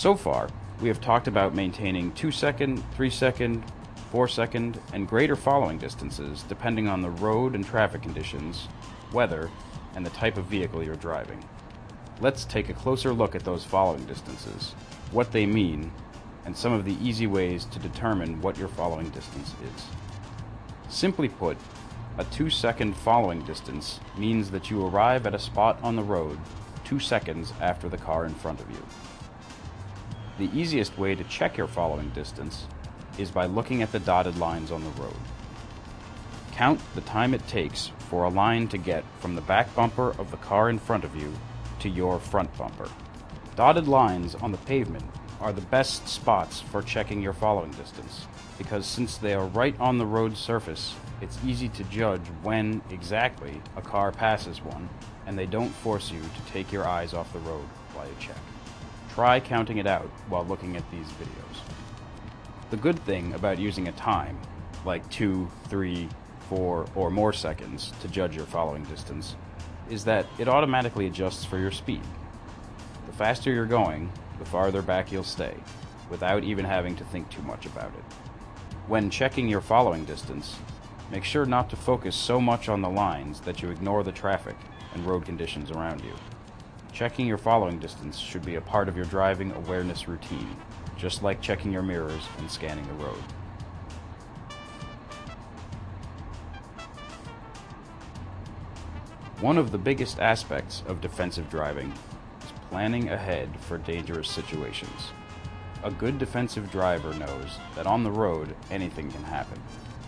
So far, we have talked about maintaining 2-second, 3-second, 4-second, and greater following distances depending on the road and traffic conditions, weather, and the type of vehicle you're driving. Let's take a closer look at those following distances, what they mean, and some of the easy ways to determine what your following distance is. Simply put, a 2-second following distance means that you arrive at a spot on the road 2 seconds after the car in front of you. The easiest way to check your following distance is by looking at the dotted lines on the road. Count the time it takes for a line to get from the back bumper of the car in front of you to your front bumper. Dotted lines on the pavement are the best spots for checking your following distance, because since they are right on the road surface, it's easy to judge when exactly a car passes one, and they don't force you to take your eyes off the road while you check. Try counting it out while looking at these videos. The good thing about using a time, like 2, 3, 4, or more seconds to judge your following distance, is that it automatically adjusts for your speed. The faster you're going, the farther back you'll stay, without even having to think too much about it. When checking your following distance, make sure not to focus so much on the lines that you ignore the traffic and road conditions around you. Checking your following distance should be a part of your driving awareness routine, just like checking your mirrors and scanning the road. One of the biggest aspects of defensive driving is planning ahead for dangerous situations. A good defensive driver knows that on the road anything can happen,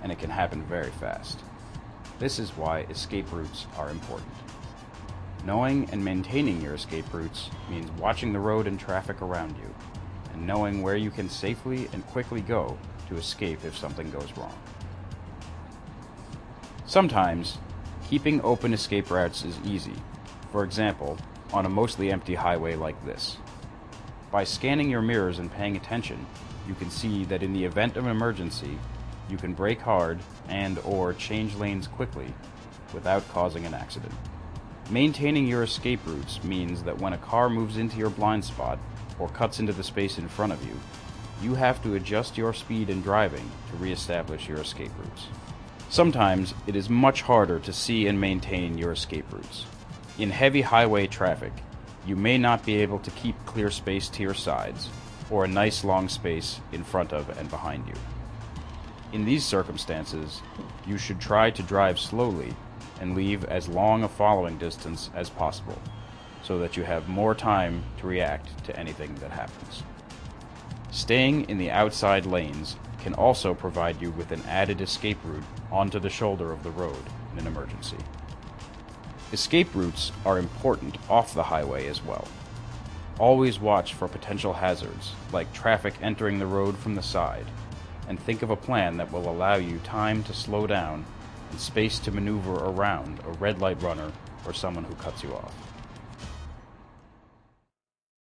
and it can happen very fast. This is why escape routes are important. Knowing and maintaining your escape routes means watching the road and traffic around you, and knowing where you can safely and quickly go to escape if something goes wrong. Sometimes, keeping open escape routes is easy, for example, on a mostly empty highway like this. By scanning your mirrors and paying attention, you can see that in the event of an emergency, you can brake hard and/or change lanes quickly without causing an accident. Maintaining your escape routes means that when a car moves into your blind spot or cuts into the space in front of you, you have to adjust your speed in driving to reestablish your escape routes. Sometimes it is much harder to see and maintain your escape routes. In heavy highway traffic, you may not be able to keep clear space to your sides or a nice long space in front of and behind you. In these circumstances, you should try to drive slowly and leave as long a following distance as possible, so that you have more time to react to anything that happens. Staying in the outside lanes can also provide you with an added escape route onto the shoulder of the road in an emergency. Escape routes are important off the highway as well. Always watch for potential hazards, like traffic entering the road from the side, and think of a plan that will allow you time to slow down and space to maneuver around a red light runner or someone who cuts you off.